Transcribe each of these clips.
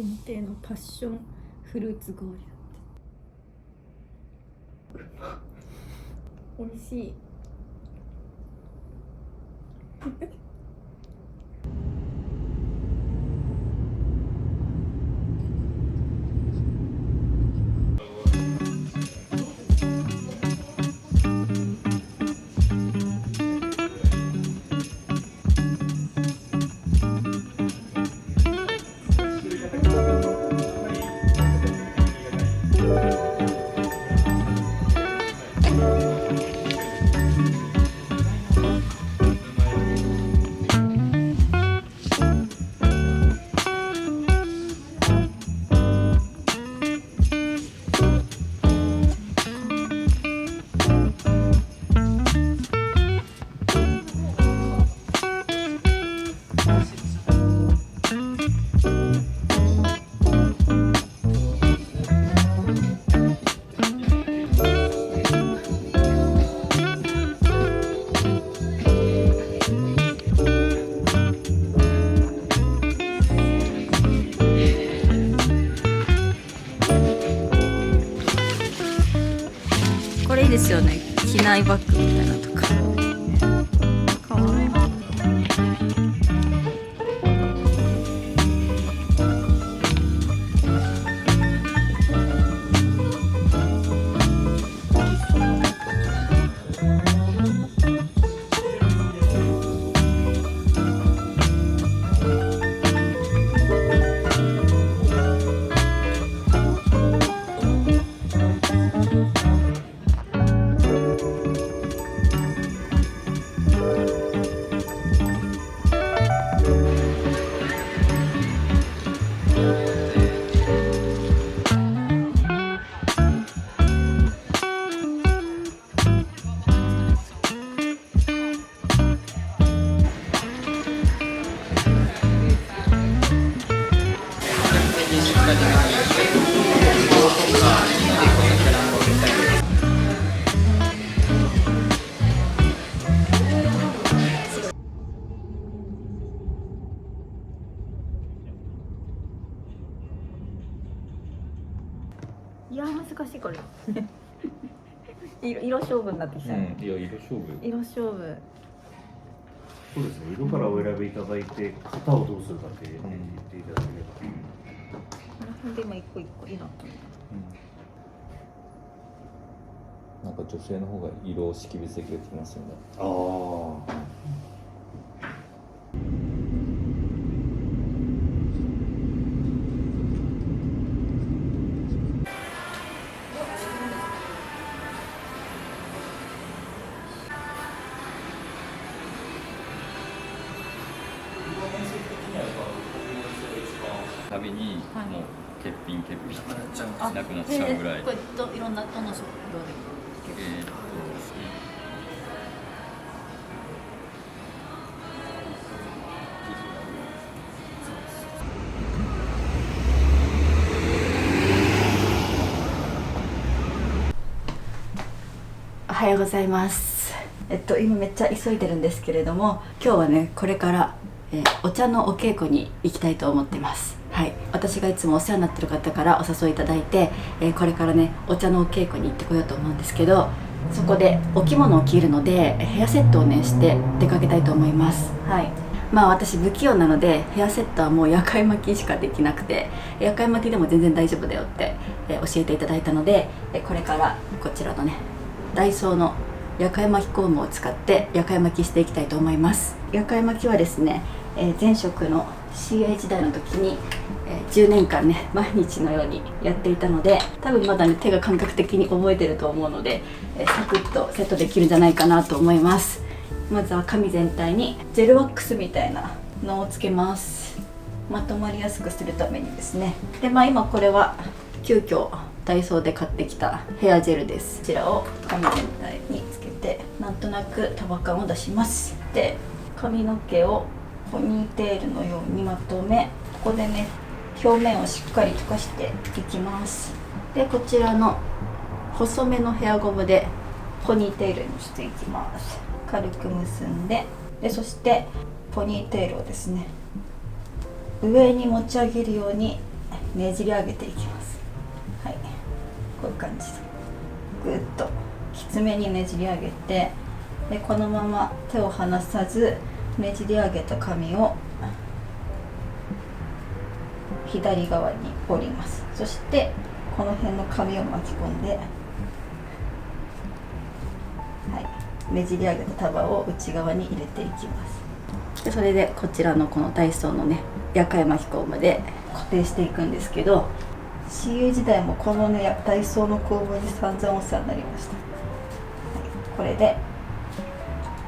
限定のパッションフルーツ氷だって美味しいこれいいですよね。機内バッグみたいなとか。かわいい。いや難しいこれ色勝負になってきちゃう、いや色勝負色勝負。そうですね、色からお選びいただいて型をどうするかって言っていただければ、ほんで今一個一個いいなとなんか女性の方が色識別的がきますよね。ああ旅にもう欠品なくなっちゃうぐらい。これいろんなどの色でもおはようございます。今めっちゃ急いでるんですけれども、今日はねこれから、お茶のお稽古に行きたいと思ってます。はい、私がいつもお世話になってる方からお誘いいただいて、これからねお茶のお稽古に行ってこようと思うんですけど、そこでお着物を着るのでヘアセットをねして出かけたいと思います。はい、まあ私不器用なのでヘアセットはもう夜会巻きしかできなくて、夜会巻きでも全然大丈夫だよって、教えていただいたので、これからこちらのねダイソーの夜会巻きコームを使って夜会巻きしていきたいと思います。夜会巻きはですね、前職の CA 時代の時に、10年間ね毎日のようにやっていたので、多分まだね手が感覚的に覚えてると思うので、サクッとセットできるんじゃないかなと思います。まずは髪全体にジェルワックスみたいなのをつけます。まとまりやすくするためにですね。で今これは急遽ダイソーで買ってきたヘアジェルです。こちらを髪全体につけてなんとなく束感を出します。で髪の毛をポニーテールのようにまとめ、ここでね表面をしっかり溶かしていきます。でこちらの細めのヘアゴムでポニーテールにしていきます。軽く結んで、そしてポニーテールをですね上に持ち上げるようにねじり上げていきます。はい、こういう感じでぐっときつめにねじり上げて、でこのまま手を離さずねじり上げた紙を左側に折ります。そしてこの辺の紙を巻き込んで、はい、ねじり上げた束を内側に入れていきます。でそれでこちらのこのダイソーのね夜会巻きコームで固定していくんですけど、CU 時代もこのねダイソーのコームに散々お世話になりました。はい、これで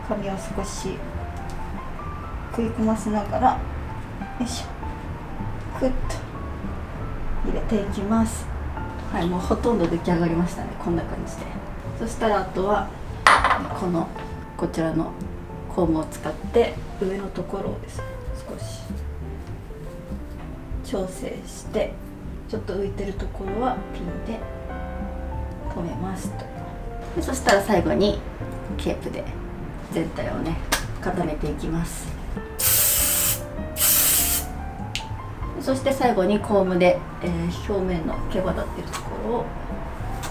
紙を少し食い込ませながら、よいしょ、クッと入れていきます。はい、もうほとんど出来上がりましたね。こんな感じで。そしたらあとはこちらのコームを使って上のところをですね少し調整して、ちょっと浮いてるところはピンで留めますと。でそしたら最後にケープで全体をね固めていきます。そして最後にコームで、表面の毛羽立っているところを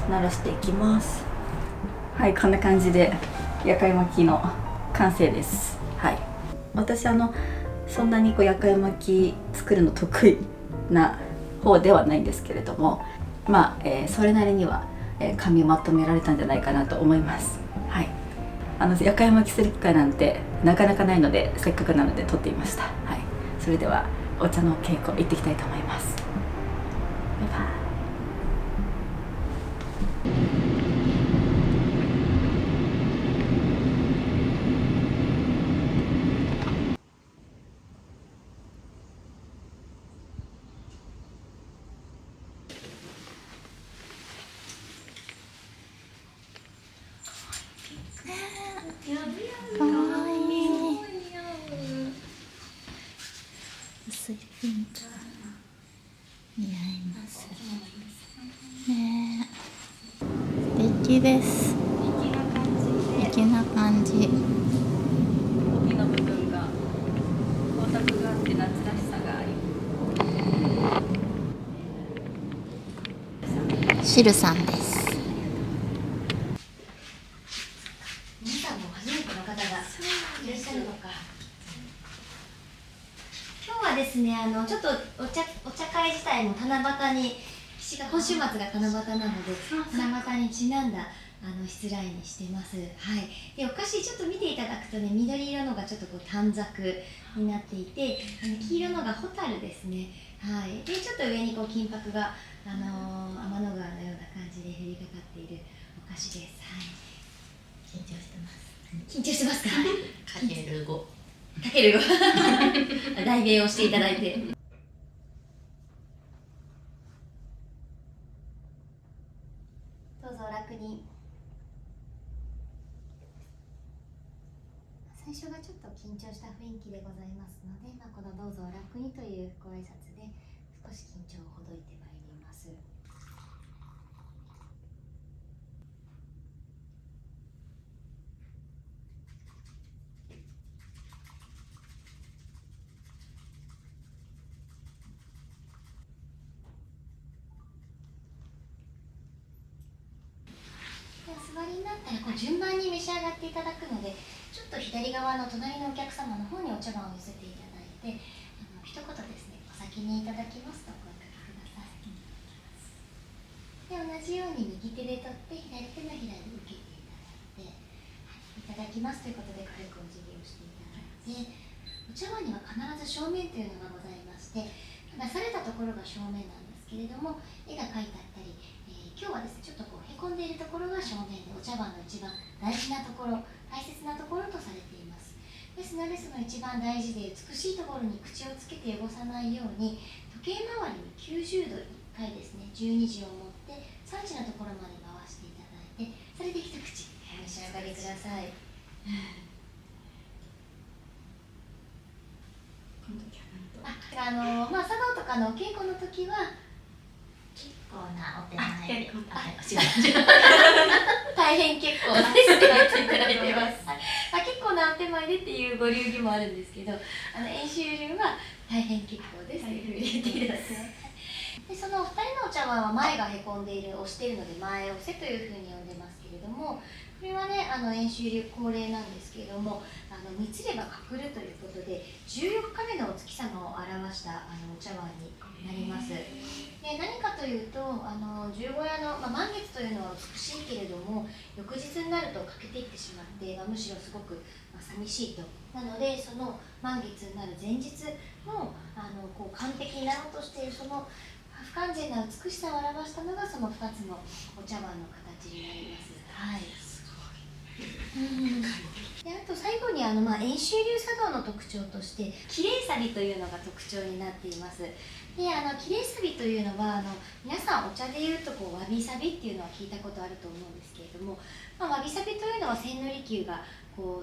鳴らしていきます。はい、こんな感じで夜会巻きの完成です。はい、私そんなに夜会巻き作るの得意な方ではないんですけれども、まあ、それなりには、紙まとめられたんじゃないかなと思います。はい、夜会巻きする機会なんてなかなかないので、せっかくなので撮ってみました。はい、それではお茶の稽古行ってきたいと思います。バイバイ。かわいい。薄いピンク似合いますね。素敵です。素敵な感じ。帯の部分が光沢があって夏らしさがあり、シルさんです。皆さんも初めての方がいらっしゃるのか。今日はですね、ちょっとお茶会自体も七夕に、今週末が七夕なので、七夕にちなんだしつらいにしてます。はい。で、お菓子ちょっと見ていただくとね、緑色のがちょっとこう短冊になっていて、黄色のがホタルですね。はい。で、ちょっと上にこう金箔が天の川のような感じで降りかかっているお菓子です。はい。緊張してます。緊張してますか？かける5。かける5。代弁をしていただいて。どうぞお楽に。最初がちょっと緊張した雰囲気でございますので、このどうぞお楽にというご挨拶で少し緊張をほどいてまいります。では座りになったら順番に召し上がっていただくので、ちょっと左側の隣のお客様の方にお茶碗を寄せていただいて、一言ですね、お先にいただきますとお声かけください。で、同じように右手で取って左手のひらで受けていただいて、いただきますということで軽くお辞儀をしていただいて、お茶碗には必ず正面というのがございまして、出されたところが正面なんですけれども、絵が描いてあったり、今日はですね、ちょっとこうへこんでいるところが正面で、お茶碗の一番大事なところ、大切なところとされています。ですので、その一番大事で美しいところに口をつけて汚さないように、時計回りに90度1回ですね、12時を持って3時のところまで回していただいて、それで一口お召し上がりください。茶道とかのお稽古の時は結構なお手前で。大変結構ですって言っていただいてます。結構なお手前でっていうご流儀もあるんですけど、演習中は大変結構ですというふうに言っていただいてます。でそのお二人のお茶碗は前がへこんでいる、押しているので前押せというふうに呼んでますけれども、これはね演習流恒例なんですけれども、満ちれば隠るということで14日目のお月様を表したお茶碗になります。で何かというと十五夜の、満月というのは美しいけれども翌日になると欠けていってしまって、むしろすごく寂しいと。なのでその満月になる前日のこう完璧になろうとしているその不完全な美しさを表したのがその2つのお茶碗の形になります。はい。であと最後に円周流茶道の特徴として綺麗さびというのが特徴になっています。で綺麗さびというのは皆さんお茶でいうとわびさびっていうのは聞いたことあると思うんですけれども、わびさびというのは千利休が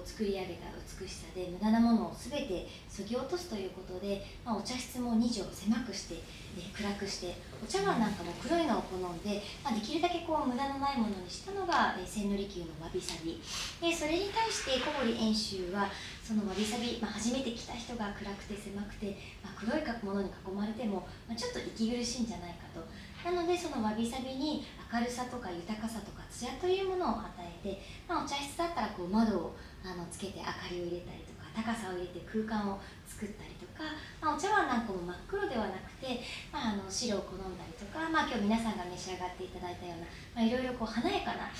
作り上げた美しさで無駄なものを全て削ぎ落とすということで、お茶室も2畳狭くして、暗くしてお茶碗なんかも黒いのを好んで、できるだけ無駄のないものにしたのが千利休のわびさびで、それに対して小堀遠州はそのわびさび、初めて来た人が暗くて狭くて、黒いものに囲まれても、ちょっと息苦しいんじゃないかと。なのでそのわびさびに明るさとか豊かさとか艶というものを与えて、お茶室だったら窓をつけて明かりを入れたりとか高さを入れて空間を作ったりとか、お茶碗なんかも真っ黒ではなくて、白を好んだりとか、今日皆さんが召し上がっていただいたような、いろいろ華やかな、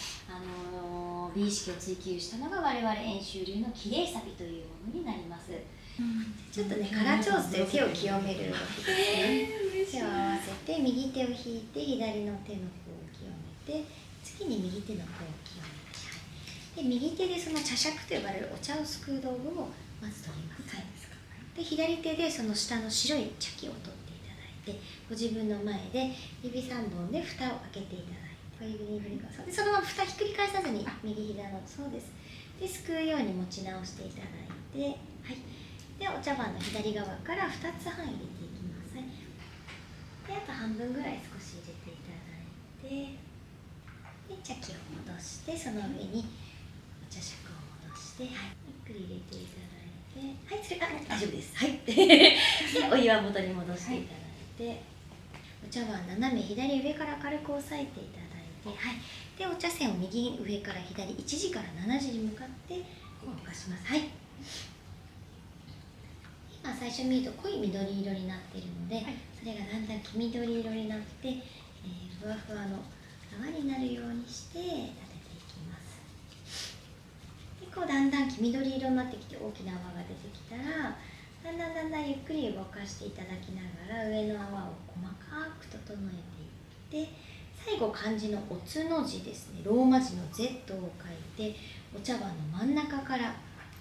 美意識を追求したのが我々円周流の綺麗さびというものになります。ちょっとね、カラーチョーズという手を清める動きですね。手を合わせて右手を引いて左の手の方を清めて、次に右手の方を清めて、で右手でその茶杓と呼ばれるお茶をすくう道具をまず取ります。で左手でその下の白い茶器を取っていただいて、ご自分の前で指3本で蓋を開けていただいて、指に振り返す。でそのまま蓋ひっくり返さずに右膝のそうです。ですくうように持ち直していただいて、はい。でお茶碗の左側から2つ半入れていきます。であと半分ぐらい少し入れていただいて、で茶器を戻してその上にお茶杓を戻して、はい、ゆっくり入れていただいて、はい、それ大丈夫です。はい。でお湯は元に戻していただいて、お茶碗斜め左上から軽く押さえていただいて、はい。でお茶筅を右上から左1時から7時に向かって動かします。はい。今最初見ると濃い緑色になっているので、はい、それがだんだん黄緑色になって、ふわふわの泡になるようにして立てていきます。でだんだん黄緑色になってきて大きな泡が出てきたら、だんだんゆっくり動かしていただきながら上の泡を細かく整えていって、最後漢字のおつの字ですね、ローマ字の Z を書いてお茶碗の真ん中から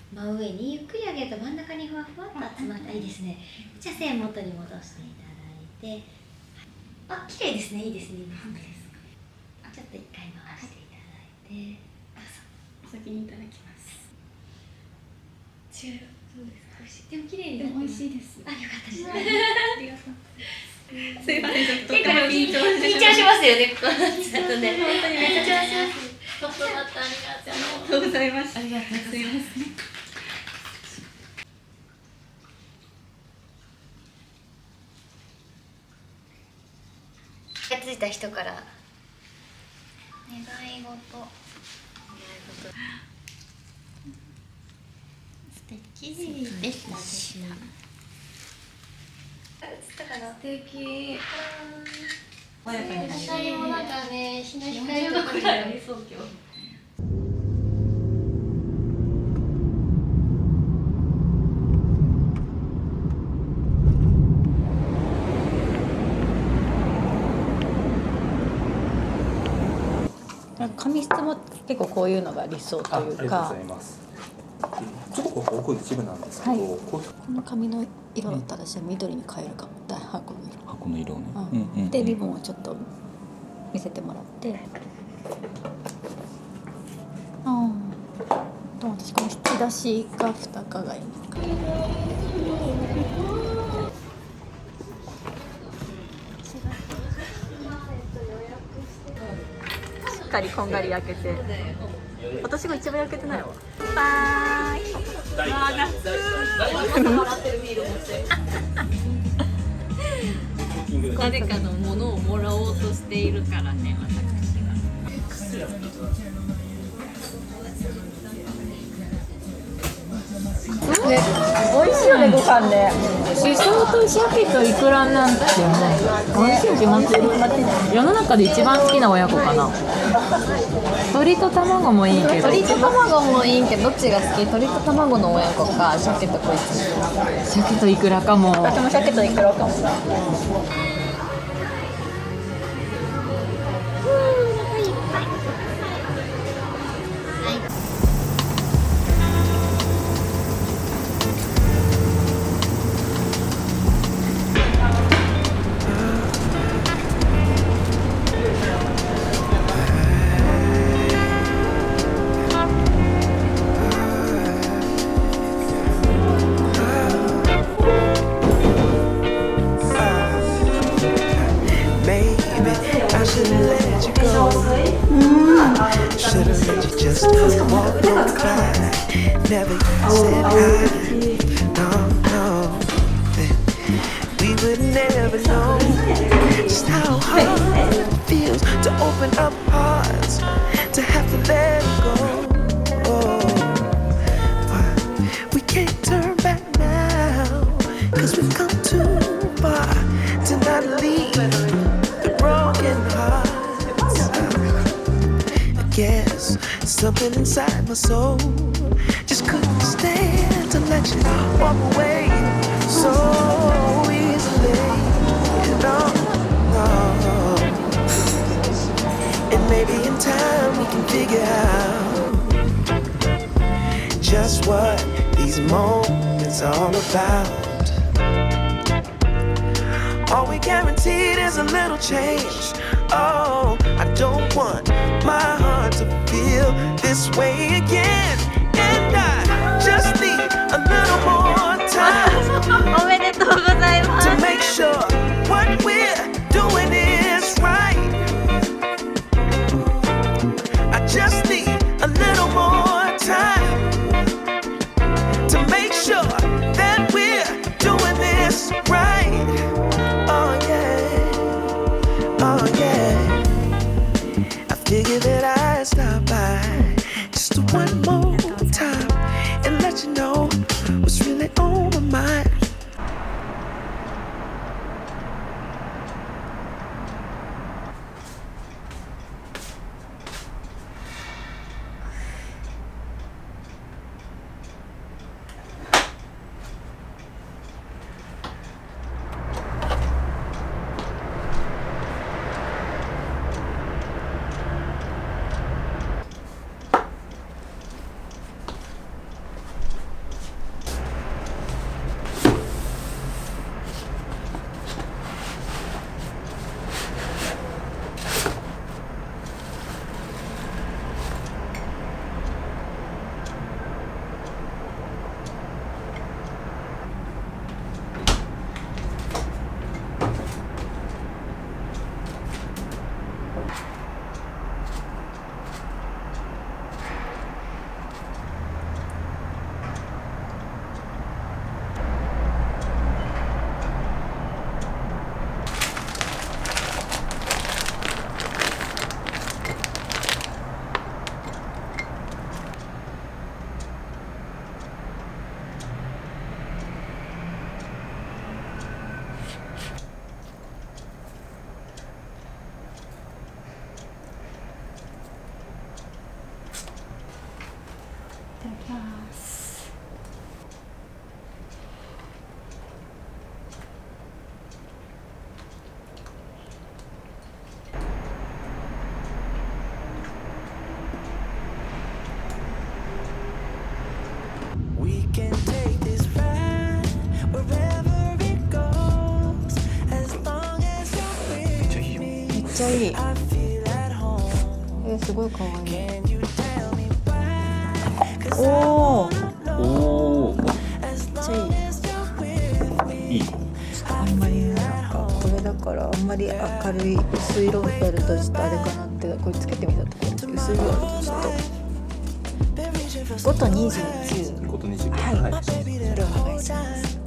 真上にゆっくり上げると真ん中にふわふわっと集まったらいいですね。じゃあ線元に戻していただいて、綺麗ですね、いいですね、いいですね。ちょっと一回回していただいて、お先にいただきます。違う、そうですか。でも綺麗にでも美味しいです。よかったです。ありがとう。すいません、ちょっと緊張しますよね、ここだとね。本当にめっちゃ緊張します。トップバッターありがとうございます。ありがとうございます。すいません。気がついた人から願い事。素敵でした。映ったかな。素敵。光もなんかね、日の光とかにありそう今日。髪質も結構こういうのが理想というか。ありがとうございます。ちょっと奥一部なんですけど、はい、この髪の色だったら私は緑に変えるかも。箱の色。箱の色をね。でリボンをちょっと見せてもらって。私この引き出しか蓋かがいいんですか。しっかりこんがり焼けて、私が一番焼けてないわ。バーイ。わあ、夏。笑ってるビール持って。誰かのものをもらおうとしているからね、私は。ね、美味しいよね、ご飯ね。しそと鮭とイクラなんてもう美味しいに決まってる。世の中で一番好きな親子かな。鶏と卵もいいけど。鶏と卵もいいけど、どっちが好き？鶏と卵の親子か、鮭とこいつ。鮭とイクラかも。私も鮭とイクラかも。Never said hi. No, no. We would never know just how hard it feels to open up hearts, to have to let it go. But we can't turn back now, 'cause we've come too far to not leave the broken hearts. I guess something inside my soul just couldn't stand to let you walk away so easily. No, no. And maybe in time we can figure out just what these moments are all about. All we guaranteed is a little change. Oh, I don't want my heart to feel this way again. And I just need a little more time おめでとうございます。 to make sure what we're doing is right. I just need a little more time to make sure that we're doing this right. Oh yeah, oh yeah. I figured that I'd stop by just one more time and let you know what's really on my mind. We can take this ride wherever it goes, as long as you're with me. めっちゃいい。 I feel at home. すごい可愛い。 Can you tell me why? 'Cause おお、めっおお、ちゃいい。いい。あんまりなんかこれだからあんまり明るい薄い色やるとちょっとあれかなってこれつけてみたところ薄い色やるとちょっと5と29。 5と29。はい。はい。それをお願いします。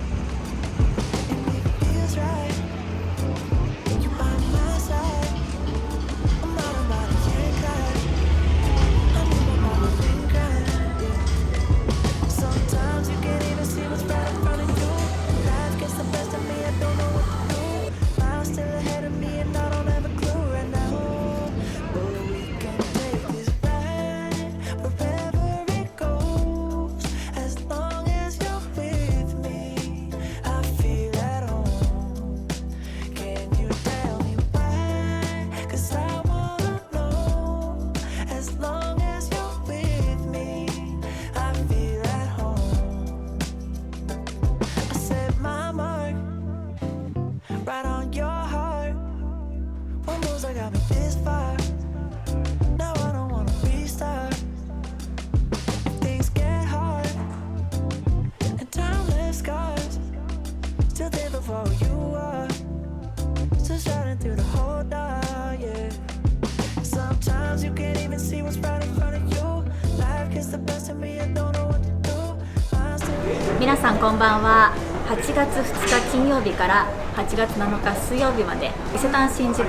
皆さんこんばんは。8月2日金曜日から8月7日水曜日まで伊勢丹新宿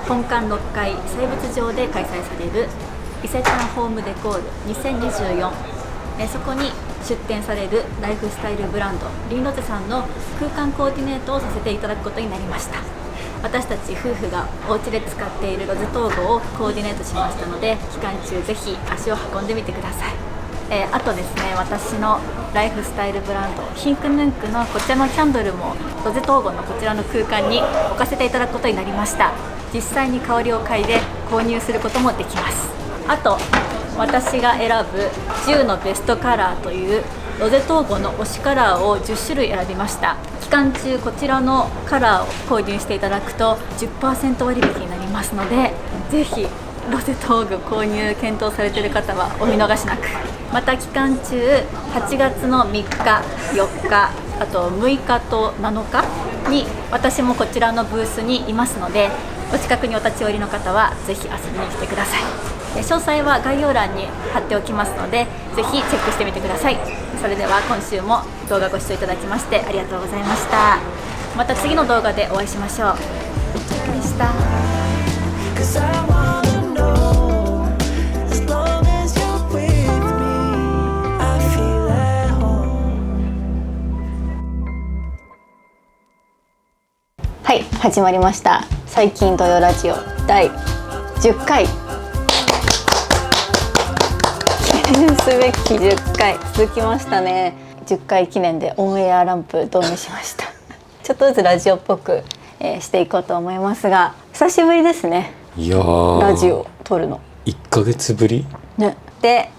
本館6階祭物場で開催される伊勢丹ホームデコール2024、そこに出展されるライフスタイルブランドリンロゼさんの空間コーディネートをさせていただくことになりました。私たち夫婦がお家で使っているロゼトーゴをコーディネートしましたので、期間中ぜひ足を運んでみてください。あとですね、私のライフスタイルブランドヒンクヌンクのこちらのキャンドルもロゼトーゴのこちらの空間に置かせていただくことになりました。実際に香りを嗅いで購入することもできます。あと私が選ぶ10のベストカラーというロゼトーゴの推しカラーを10種類選びました。期間中こちらのカラーを購入していただくと 10% 割引になりますので、ぜひロゼトーゴ購入検討されている方はお見逃しなく。また期間中8月の3日4日あと6日と7日に私もこちらのブースにいますので、お近くにお立ち寄りの方はぜひ遊びに来てください。詳細は概要欄に貼っておきますので、ぜひチェックしてみてください。それでは今週も動画ご視聴いただきましてありがとうございました。また次の動画でお会いしましょう。チェックでした。はい、始まりました。最近土曜ラジオ第10回。記念すべき10回続きましたね。10回記念でオンエアランプ導入しましたちょっとずつラジオっぽく、していこうと思いますが、久しぶりですね。いやー、ラジオ撮るの1ヶ月ぶり、ね、で、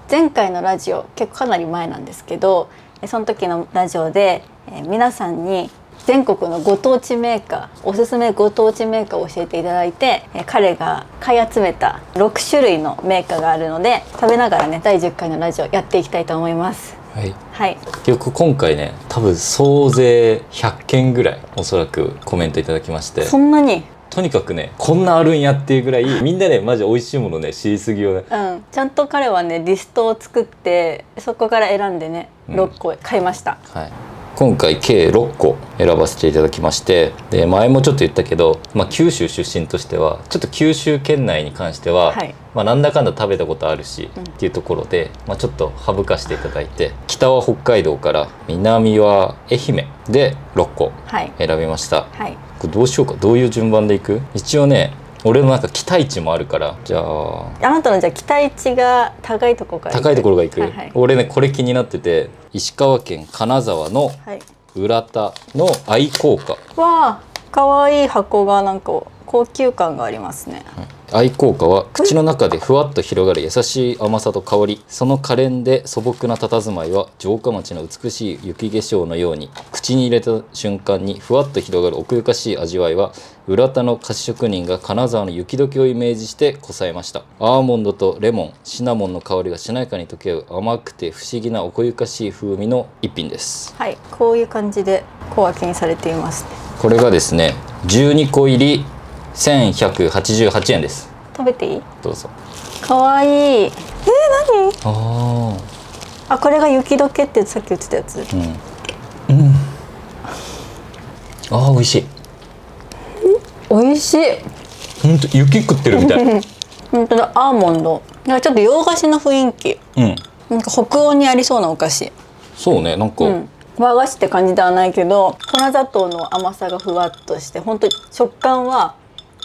前回のラジオ結構かなり前なんですけど、その時のラジオで、皆さんに全国のご当地メーカー、おすすめご当地メーカーを教えていただいて、彼が買い集めた6種類のメーカーがあるので、食べながらね第10回のラジオやっていきたいと思います。はい、はい、結局今回ね、多分総勢100件ぐらいおそらくコメントいただきまして、そんなにとにかくね、こんなあるんやっていうぐらいみんなねマジ美味しいものね知りすぎよね。うん、ちゃんと彼はねリストを作ってそこから選んでね6個買いました。はい、今回計6個選ばせていただきまして、で前もちょっと言ったけど、九州出身としてはちょっと九州県内に関しては、はい、なんだかんだ食べたことあるし、っていうところで、ちょっと省かしていただいて、北は北海道から南は愛媛で6個選びました。はい、これどうしようか、どういう順番でいく？一応ね、俺のなんか期待値もあるから、じゃああなたのじゃあ期待値が高いところからいく？高いところがいく、はいはい、俺ねこれ気になってて、石川県金沢の浦田の愛好家、わあ、かわいい箱がなんか高級感がありますね。愛好家は口の中でふわっと広がる優しい甘さと香り、その可憐で素朴な佇まいは城下町の美しい雪化粧のように、口に入れた瞬間にふわっと広がる奥ゆかしい味わいは、浦田の菓子職人が金沢の雪解けをイメージしてこさえました。アーモンドとレモン、シナモンの香りがしなやかに溶け合う甘くて不思議な奥ゆかしい風味の一品です。はい、こういう感じで小分けにされていますね。これがですね、12個入り1188円です。食べていい？どうぞ。かわいい。何？あ、これが雪解けってさっき言ってたやつ。あー、美味しい。美味しい。本当雪食ってるみたい。本当だ、アーモンド。なんかちょっと洋菓子の雰囲気。なんか北欧にありそうなお菓子。そうね、なんか、和菓子って感じではないけど、粉砂糖の甘さがふわっとして、本当に食感は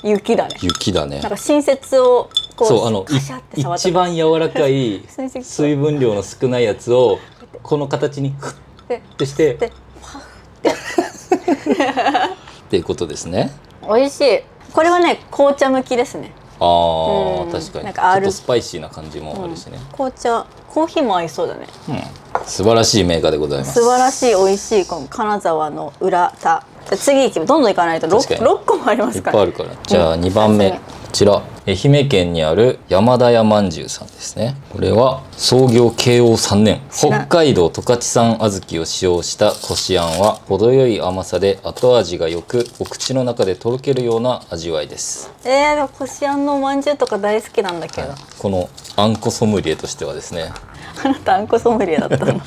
雪だね。雪だね。なんか新雪をこう、そう、カシャって触った一番柔らかい水分量の少ないやつをこの形にフッてしてでパフってっていうことですね。美味しい。これはね、紅茶向きですね。ああ、確かになんかちょっとスパイシーな感じもあるしね。紅茶、コーヒーも合いそうだね。素晴らしいメーカーでございます。素晴らしい、美味しい。この金沢の浦田。次行き、どんどん行かないと 6個もありますから。いっぱいあるから。じゃあ2番目、こちら愛媛県にある山田屋まんじゅうさんですね。これは創業慶応3年、北海道十勝産小豆を使用したこしあんは程よい甘さで後味がよく、お口の中でとろけるような味わいです。でもこしあんのまんじゅうとか大好きなんだけど、このあんこソムリエとしてはですね、あなたあんこソムリエだったの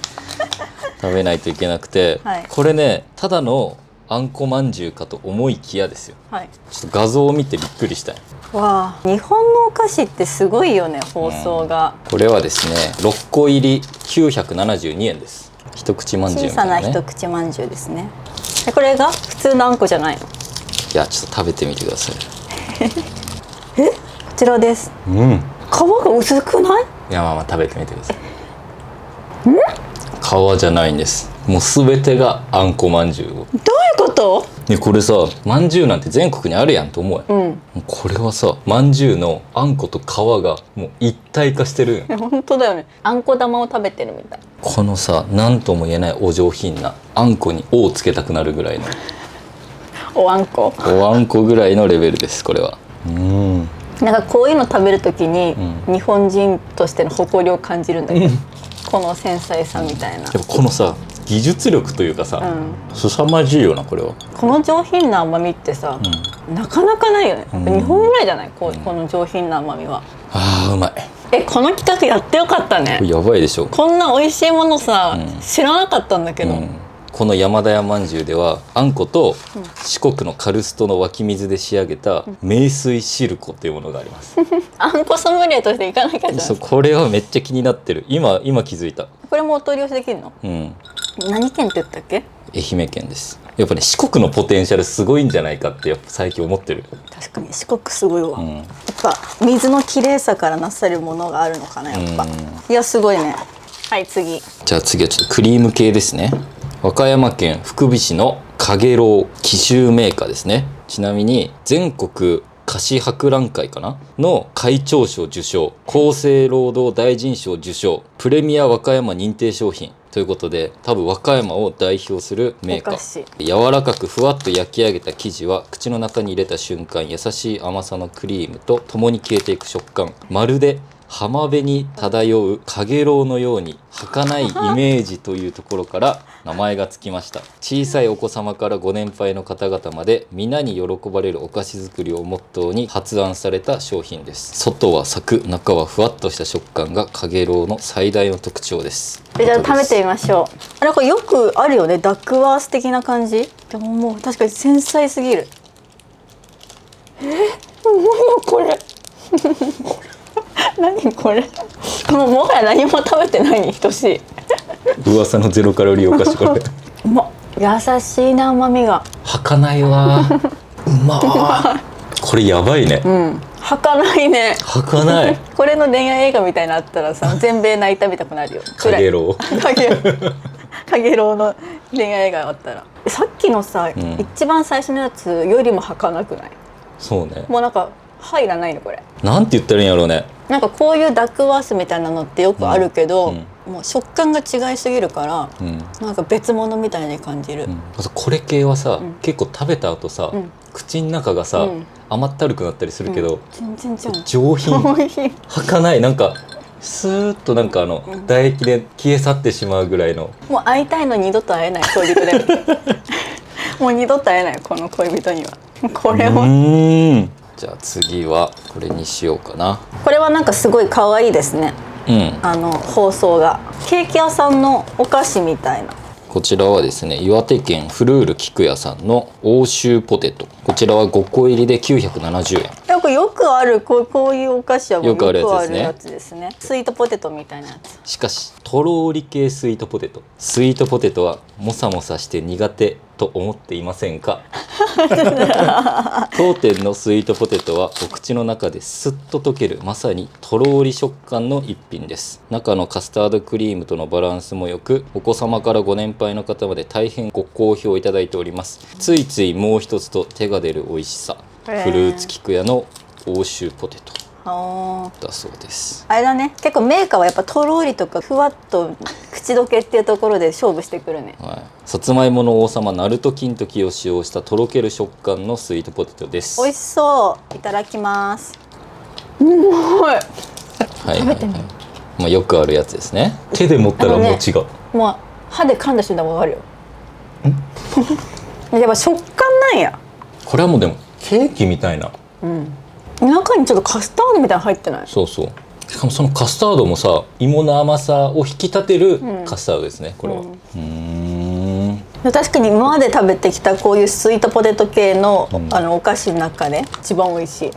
食べないといけなくて、はい、これねただのあんこまんじゅうかと思いきやですよ、はい、ちょっと画像を見てびっくりしたい。わあ、日本のお菓子ってすごいよね、包装が、これはですね6個入り972円です。一口まんじゅうみたいなね。小さな一口まんじゅうですね。でこれが普通のあんこじゃないの？いやちょっと食べてみてくださいこちらです。うん、皮が薄くない？いやまあ食べてみてください。皮じゃないんです。もうすべてがあんこまんじゅう。どういうこと？ね、これさまんじゅうなんて全国にあるやんと思うやん、これはさまんじゅうのあんこと皮がもう一体化してるん本当だよね。あんこ玉を食べてるみたい。このさ何とも言えないお上品なあんこに「お」をつけたくなるぐらいのおあんこおあんこぐらいのレベルです。これはなんかこういうの食べるときに、日本人としての誇りを感じるんだけど、この繊細さみたいな。でもこのさ技術力というかさ、凄まじいよなこれは。この上品な甘みってさ、なかなかないよね。日本ぐらいじゃない、この上品な甘みは。あーうまい。この企画やってよかったね。やばいでしょ。こんな美味しいものさ、知らなかったんだけど、この山田屋まんじゅうではあんこと四国のカルストの湧き水で仕上げた名水汁粉というものがありますあんこソムリエとしていかなきゃじゃん。そうこれはめっちゃ気になってる。今気づいた。これもお取り寄せできるの？何県って言ったっけ？愛媛県です。やっぱね四国のポテンシャルすごいんじゃないかってやっぱ最近思ってる。確かに四国すごいわ、やっぱ水の綺麗さからなされるものがあるのかな、やっぱ。いやすごいね。はい次。じゃあ次はちょっとクリーム系ですね。和歌山県福美市のかげろう紀州メーカーですね。ちなみに全国菓子博覧会かなの会長賞受賞、厚生労働大臣賞受賞、プレミア和歌山認定商品ということで、多分和歌山を代表するメーカー。柔らかくふわっと焼き上げた生地は口の中に入れた瞬間優しい甘さのクリームと共に消えていく食感、まるで浜辺に漂うかげろうのように儚いイメージというところから名前がつきました。小さいお子様からご年配の方々まで皆に喜ばれるお菓子作りをモットーに発案された商品です。外はサク、中はふわっとした食感がかげろうの最大の特徴です。じゃあ食べてみましょう。なんかよくあるよね、ダックワース的な感じ。でももう確かに繊細すぎる。これ何これもうもはや何も食べてないに等しい噂のゼロカロリーお菓子これ優しいな、甘みが儚いわうまーこれやばいね。儚いね。儚いこれの恋愛映画みたいなのあったらさ、全米泣いたみたくなるよ。かげろうかげろうの恋愛映画あったら。さっきのさ、一番最初のやつよりも儚くない？そうね。もうなんか入らないのこれ。なんて言ったらいいんやろうね。なんかこういうダックワースみたいなのってよくあるけど、もう食感が違いすぎるから、なんか別物みたいに感じる。これ系はさ、結構食べた後さ、口の中がさ、甘ったるくなったりするけど、全然上品儚い。なんかスーッとなんか唾液で消え去ってしまうぐらいの。もう会いたいの二度と会えない恋人だよもう二度と会えないこの恋人には。これをじゃあ次はこれにしようかな。これはなんかすごい可愛いですね。包装がケーキ屋さんのお菓子みたいな。こちらはですね、岩手県フルール菊屋さんの欧州ポテト。こちらは5個入りで970円。よくあるこういうお菓子はもうよくあるややつですね。スイートポテトみたいなやつ。しかしとろーり系スイートポテト。スイートポテトはもさもさして苦手と思っていませんか当店のスイートポテトはお口の中でスッと溶けるまさにとろーり食感の一品です。中のカスタードクリームとのバランスも良く、お子様からご年配の方まで大変ご好評いただいております。ついついもう一つと手が出る美味しさ、フルーツ菊屋の欧州ポテトだそうです。あれだね、結構メーカーはやっぱとろーりとかふわっと口どけっていうところで勝負してくるね。さつまいもの王様ナルト金時を使用したとろける食感のスイートポテトです。美味しそう。いただきます。うまい。食べてみる。まあよくあるやつですね。手で持ったらもう違う。もう歯で噛んだ瞬間わかるよ。やっぱ食感なんや。これはもうでもケーキみたいな。中にちょっとカスタードみたいなの入ってない？そうそう。しかもそのカスタードもさ、芋の甘さを引き立てるカスタードですね、これは。確かに今まで食べてきたこういうスイートポテト系の、お菓子の中で一番美味しい。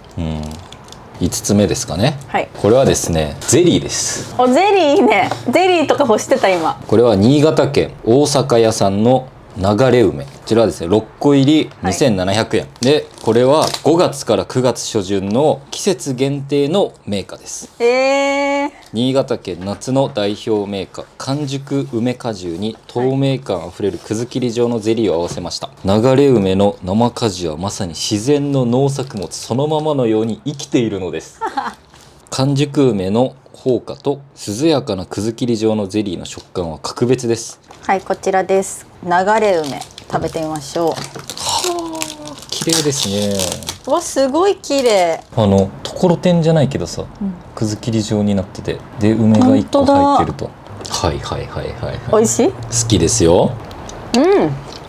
5つ目ですかね。はい。これはですね、ゼリーです。お、ゼリーいいね。ゼリーとか欲してた今。これは新潟県大阪屋さんの流れ梅。こちらはですね、6個入り2700円、でこれは5月から9月初旬の季節限定の銘菓です。新潟県夏の代表銘菓完熟梅果汁に透明感あふれるくず切り状のゼリーを合わせました。流れ梅の生果汁はまさに自然の農作物そのままのように生きているのです完熟梅の効果と涼やかなくず切り状のゼリーの食感は格別です。はい、こちらです。流れ梅食べてみましょう。綺麗ですね。わ、すごい綺麗。ところてんじゃないけどさ、くず切り状になってて、で梅が1個入ってると、はいはいはいはい、美味しい？好きですよ。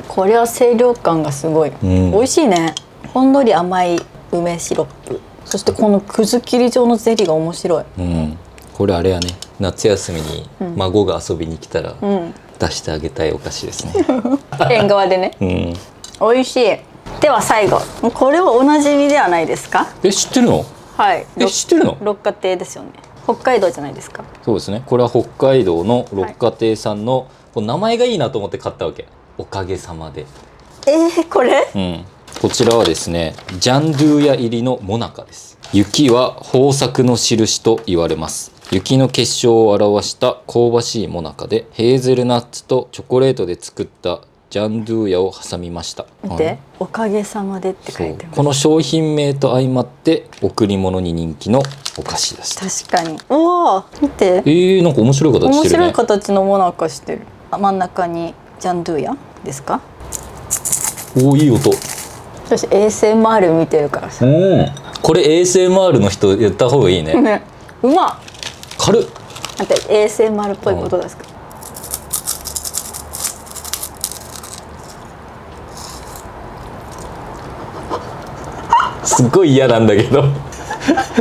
これは清涼感がすごい、美味しいね。ほんのり甘い梅シロップ、そしてこのくず切り状のゼリーが面白い。これあれやね、夏休みに孫が遊びに来たら出してあげたいお菓子ですね。縁側でね。美味しい。では最後、これはおなじみではないですか？知ってるの？はい。知ってるの？六花亭ですよね。北海道じゃないですか？そうですね。これは北海道の六花亭さんの、こう名前がいいなと思って買ったわけ。おかげさまで。これ？こちらはですね、ジャンドゥーヤ入りのモナカです。雪は豊作の印と言われます。雪の結晶を表した香ばしいモナカで、ヘーゼルナッツとチョコレートで作ったジャンドゥーヤを挟みました。見て、おかげさまでって書いてます。この商品名と相まって贈り物に人気のお菓子です。確かに。おお、見て。なんか面白い形してるね。面白い形のモナカしてる。真ん中にジャンドゥーヤですか？お、いい音。私 ASMR 見てるからさ。これ ASMR の人やった方がいいね。ね、うまっ。軽っ。なんて ASMR っぽいことですか？すっごい嫌なんだけど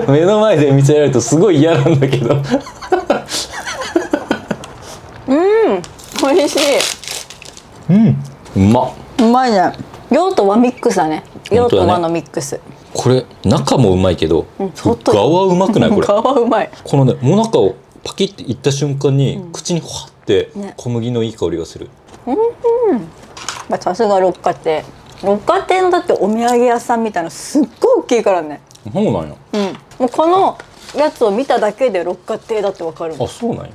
目の前で見せられるとすごい嫌なんだけど美味しい。うまっ。うまいね。洋と和ミックスだね。洋と和のミックス。これ中もうまいけど、側うまくないこれ？側うまい。このね、モナカをパキッていった瞬間に、口にファって小麦のいい香りがする。さすが六花亭。六花亭のだってお土産屋さんみたいなすっごい大きいからね。そうなんや。もうこのやつを見ただけで六花亭だってわかる。あ、そうなんや。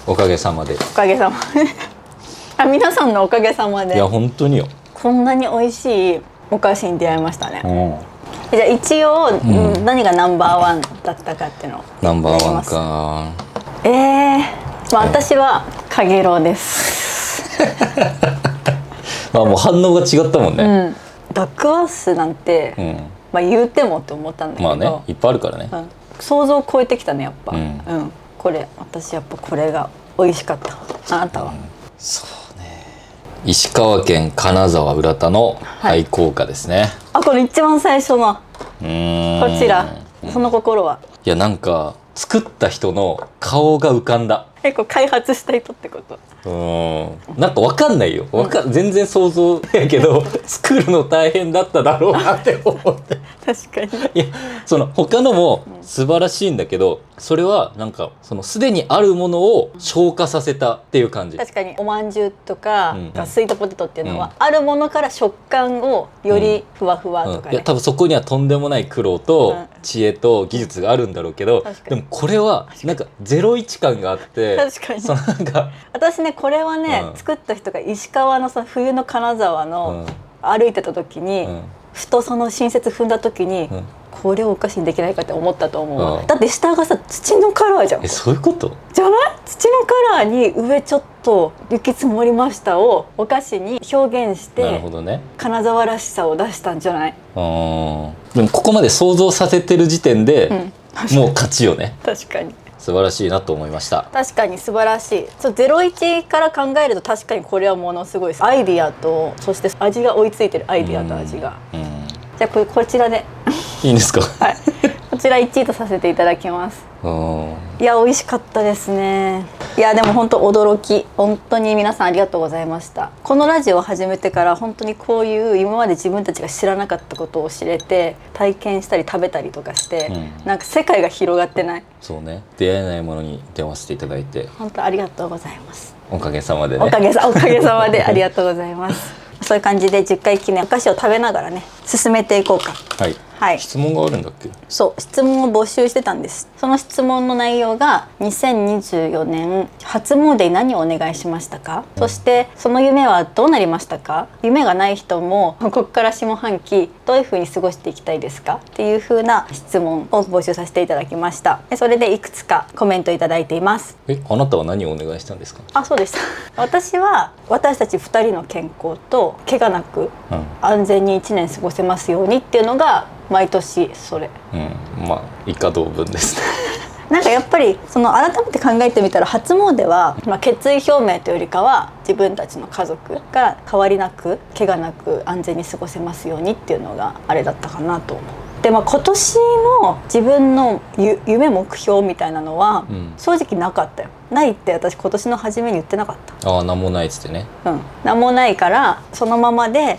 おかげさまで。おかげさまで。皆さんのおかげさまで。いや本当によ。こんなに美味しいお菓子に出会いましたね。じゃあ一応、何がナンバーワンだったかっていうのを。ナンバーワンか。私はかげろうです。もう反応が違ったもんね。ダックワースなんて、言うてもって思ったんだけど、ね、いっぱいあるからね。想像を超えてきたね、やっぱ。これ私やっぱこれが美味しかった。あなたは？そうね。石川県金沢浦田の廃校歌ですね。これ一番最初のこちら、その心は？いや、なんか作った人の顔が浮かんだ。これ開発した人ってこと？なんかわかんないよ。全然想像やけど作るの大変だっただろうなって思って確かに。いや、その他のも素晴らしいんだけど、それはなんかそのすでにあるものを消化させたっていう感じ。確かにおまんじゅうとかスイートポテトっていうのは、あるものから食感をよりふわふわとかね。いや、多分そこにはとんでもない苦労と知恵と技術があるんだろうけど、でもこれはなんか01感があって、確かに。私ね、これはね、作った人が石川のさ、冬の金沢の歩いてた時に、ふとその新雪踏んだ時に、これをお菓子にできないかって思ったと思う。だって下がさ、土のカラーじゃん。そういうことじゃない？土のカラーに上ちょっと雪積もりましたをお菓子に表現して、なるほどね、金沢らしさを出したんじゃない？でもここまで想像させてる時点で、もう勝ちよね。確かに素晴らしいなと思いました。確かに素晴らしい。01から考えると確かにこれはものすごいです。アイディアと、そして味が追いついてる。アイディアと味が。じゃあこちらでいいんですか？はい、こちら1位とさせていただきます。いや美味しかったですね。いやでも本当驚き、本当に皆さんありがとうございました。このラジオを始めてから本当にこういう今まで自分たちが知らなかったことを知れて、体験したり食べたりとかして、なんか世界が広がってない？そうね、出会えないものに出会わせていただいて本当ありがとうございます。おかげさまでね。おかげさまでありがとうございますそういう感じで10回記念お菓子を食べながらね進めていこうか。はいはい、質問があるんだっけ？そう質問を募集してたんです。その質問の内容が2024年初詣に何をお願いしましたか、そしてその夢はどうなりましたか。夢がない人もここから下半期どういう風に過ごしていきたいですかっていう風な質問を募集させていただきました。それでいくつかコメントいただいています。あなたは何をお願いしたんですか？あ、そうでした私は私たち2人の健康と怪我なく安全に1年過ごせますようにっていうのが毎年それ、まあ以下同文ですねなんかやっぱりその改めて考えてみたら初詣は、決意表明というよりかは自分たちの家族が変わりなく怪我なく安全に過ごせますようにっていうのがあれだったかなと思う。で今年の自分の夢目標みたいなのは、正直なかったよ。ないって私今年の初めに言ってなかった。あ、なんもないっつってね。なんもないからそのままで、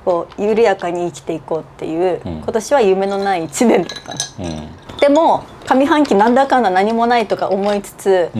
こう緩やかに生きていこうっていう、今年は夢のない1年だったの、でも上半期なんだかんだ何もないとか思いつつ、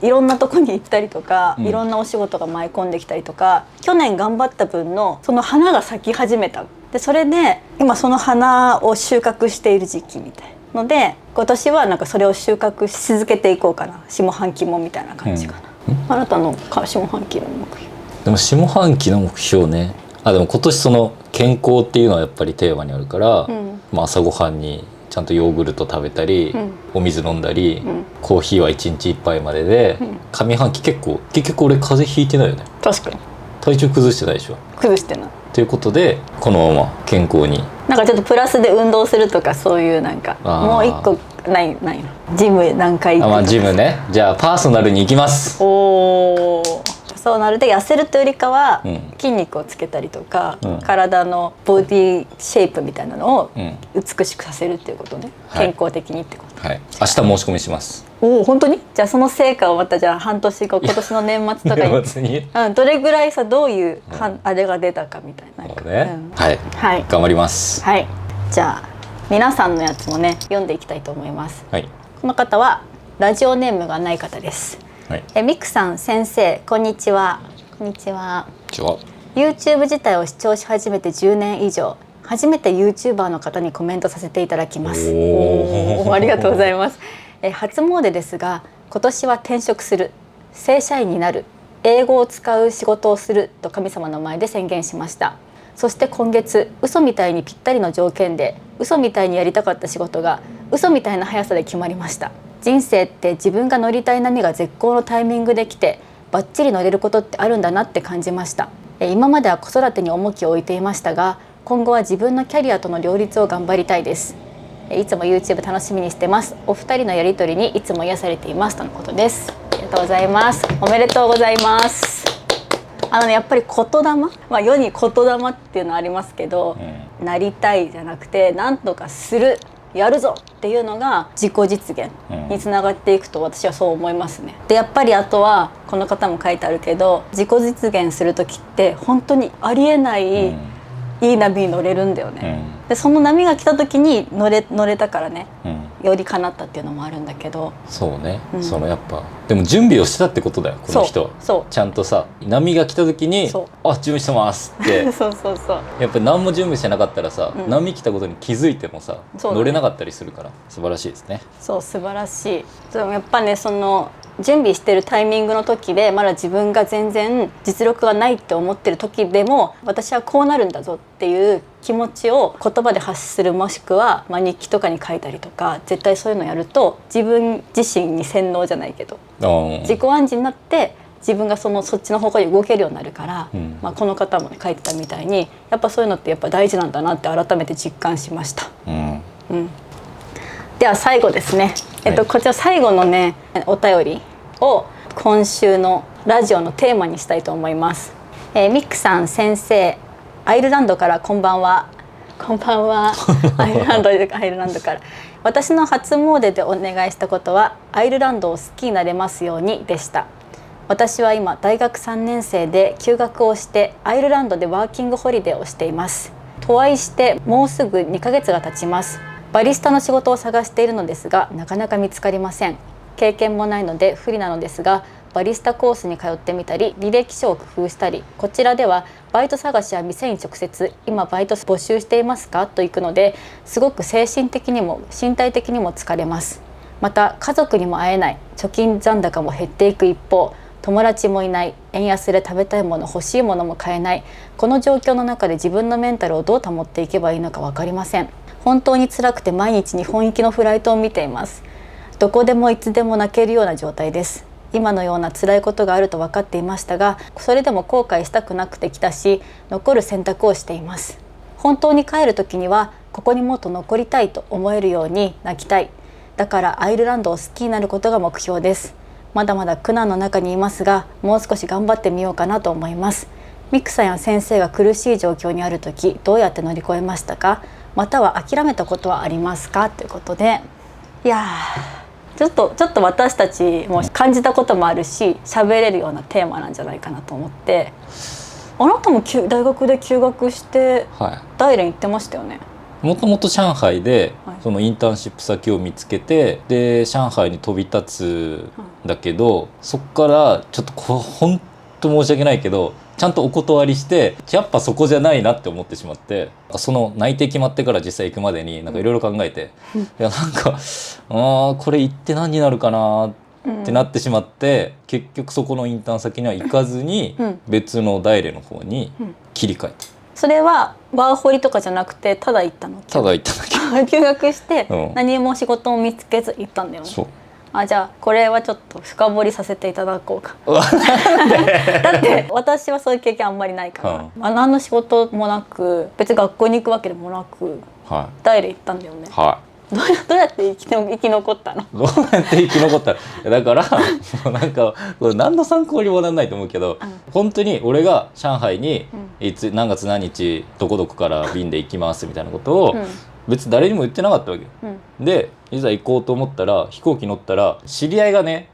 いろんなとこに行ったりとか、いろんなお仕事が舞い込んできたりとか、去年頑張った分のその花が咲き始めた。でそれで今その花を収穫している時期みたいので、今年はなんかそれを収穫し続けていこうかな。下半期もみたいな感じかな、あなたの下半期の目標。でも下半期の目標ね。でも今年その健康っていうのはやっぱりテーマにあるから、朝ごはんにちゃんとヨーグルト食べたり、お水飲んだり、コーヒーは1日1杯までで、上半期結局俺風邪ひいてないよね。確かに体調崩してないでしょ。崩してないということでこのまま健康になんかちょっとプラスで運動するとか、そういうなんかもう一個ないの。ジム何回行くとか。ジムね。じゃあパーソナルに行きます。おー、そうなるで痩せるというよりかは、筋肉をつけたりとか、体のボディシェイプみたいなのを美しくさせるっていうことね、健康的にってこと。はい、明日申し込みします。おお、本当に？じゃあその成果をまたじゃあ半年後、今年の年末とかにどれぐらいさ、どういうあれが出たかみたいな。はい、頑張ります。はい、じゃあ皆さんのやつもね読んでいきたいと思います。はい、この方はラジオネームがない方です。ミクさん先生、こんにちは。こんにちは。 YouTube 自体を視聴し始めて10年以上、初めて YouTuber の方にコメントさせていただきます。ありがとうございます。初詣ですが、今年は転職する、正社員になる、英語を使う仕事をすると神様の前で宣言しました。そして今月、嘘みたいにぴったりの条件で嘘みたいにやりたかった仕事が嘘みたいな速さで決まりました。人生って自分が乗りたい波が絶好のタイミングで来てバッチリ乗れることってあるんだなって感じました。今までは子育てに重きを置いていましたが、今後は自分のキャリアとの両立を頑張りたいです。いつも YouTube 楽しみにしてます。お二人のやりとりにいつも癒されていますとのことです。ありがとうございます。おめでとうございます。やっぱり言霊、世に言霊っていうのはありますけど、なりたいじゃなくてなんとかする、やるぞっていうのが自己実現につながっていくと私はそう思いますね。でやっぱりあとはこの方も書いてあるけど、自己実現する時って本当にありえないいい波に乗れるんだよね。でその波が来た時に乗れたからね、より叶ったっていうのもあるんだけど。そうね、そのやっぱでも準備をしてたってことだよ、この人は。そうちゃんとさ、波が来た時に「あ、準備してます」ってそうやっぱり何も準備してなかったらさ、波来たことに気づいてもさ、乗れなかったりするから素晴らしいですね。そう素晴らしい。でもやっぱね、その準備してるタイミングの時でまだ自分が全然実力がないって思ってる時でも、私はこうなるんだぞっていう気持ちを言葉で発する、もしくは日記とかに書いたりとか、絶対そういうのやると自分自身に洗脳じゃないけど自己暗示になって自分がそっちの方向に動けるようになるから、この方も、ね、書いてたみたいにやっぱそういうのってやっぱ大事なんだなって改めて実感しました。では最後ですね、こちら最後のねお便りを今週のラジオのテーマにしたいと思います。ミックさん先生、アイルランドからこんばんは。こんばんは。アイルランドから。私の初詣でお願いしたことはアイルランドを好きになれますようにでした。私は今大学3年生で休学をしてアイルランドでワーキングホリデーをしています。渡愛してもうすぐ2ヶ月が経ちます。バリスタの仕事を探しているのですがなかなか見つかりません。経験もないので不利なのですが、バリスタコースに通ってみたり履歴書を工夫したり、こちらではバイト探しや店に直接今バイト募集していますかと行くので、すごく精神的にも身体的にも疲れます。また家族にも会えない、貯金残高も減っていく一方、友達もいない、円安で食べたいもの欲しいものも買えない、この状況の中で自分のメンタルをどう保っていけばいいのか分かりません。本当に辛くて毎日日本行きのフライトを見ています。どこでもいつでも泣けるような状態です。今のような辛いことがあると分かっていましたが、それでも後悔したくなくて来たし、残る選択をしています。本当に帰る時にはここにもっと残りたいと思えるように泣きたい。だからアイルランドを好きになることが目標です。まだまだ苦難の中にいますが、もう少し頑張ってみようかなと思います。ミクさんや先生が苦しい状況にある時、どうやって乗り越えましたか？または諦めたことはありますか？ということで、いやちょっと私たちも感じたこともあるし、喋れるようなテーマなんじゃないかなと思って。あなたも大学で休学して大連行ってましたよね。もともと上海でそのインターンシップ先を見つけて、で上海に飛び立つんだけど、そっからちょっと本当申し訳ないけどちゃんとお断りして、やっぱそこじゃないなって思ってしまって、その内定決まってから実際行くまでになんかいろいろ考えて、いやなんかこれ行って何になるかなってなってしまって、結局そこのインターン先には行かずに別の大連の方に切り替えた。それはワーホリとかじゃなくてただ行ったの？ただ行っただけ。休学して何も仕事を見つけず行ったんだよね。そう。じゃあこれはちょっと深掘りさせていただこうか。だって私はそういう経験あんまりないから、何の仕事もなく、別に学校に行くわけでもなく、大連行ったんだよね。どうやって生き残ったの？どうやって生き残ったの？だからもうなんかこれ何の参考にもならないと思うけど、本当に俺が上海にいつ何月何日どこどこから便で行きますみたいなことを別に誰にも言ってなかったわけよ。でいざ行こうと思ったら、飛行機乗ったら知り合いがね、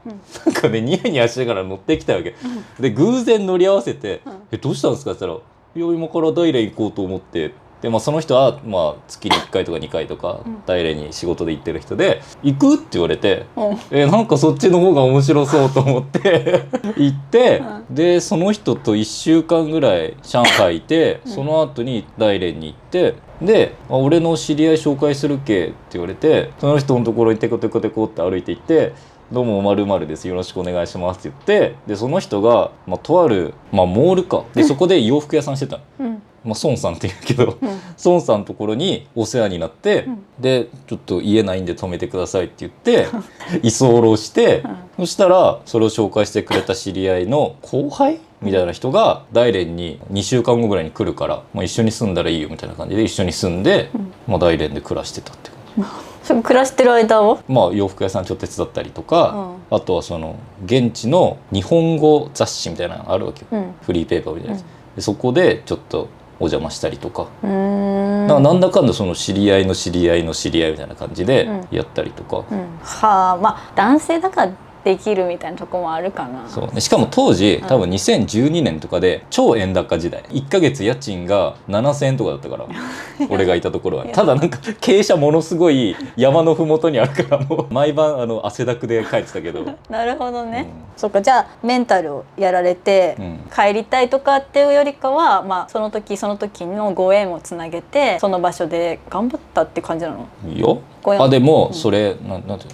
なんかねニヤニヤしながら乗ってきたわけ。で偶然乗り合わせて「どうしたんですか?」って言ったら「いや今から大連行こうと思って」。でその人は月に1回とか2回とか大連に仕事で行ってる人で「行く?」って言われてなんかそっちの方が面白そうと思って行って、でその人と1週間ぐらい上海いて、その後に大連に行って、で「俺の知り合い紹介するけ」って言われて、その人のところにテコテコテコって歩いて行って「どうも〇〇です、よろしくお願いします」って言って、でその人が、とある、モールかで、そこで洋服屋さんしてたの。孫さんって言うけど、孫さんのところにお世話になって、でちょっと家ないんで泊めてくださいって言って居候して、そしたらそれを紹介してくれた知り合いの後輩みたいな人が大連に2週間後ぐらいに来るから、一緒に住んだらいいよみたいな感じで一緒に住んで、大連で暮らしてたって感じ。暮らしてる間を洋服屋さんちょっと手伝ったりとか、あとはその現地の日本語雑誌みたいなのがあるわけよ、フリーペーパーみたいなやつ、でそこでちょっとお邪魔したりとか、なんだかんだその知り合いの知り合いの知り合いみたいな感じでやったりとか、男性だからできるみたいなとこもあるかな。そうね、しかも当時多分2012年とかで超円高時代、1ヶ月家賃が7000円とかだったから俺がいたところはただなんか傾斜ものすごい山のふもとにあるから、もう毎晩汗だくで帰ってたけど。なるほどね、そっか。じゃあメンタルをやられて帰りたいとかっていうよりかは、その時その時のご縁をつなげてその場所で頑張ったって感じなの？いやでもそれ、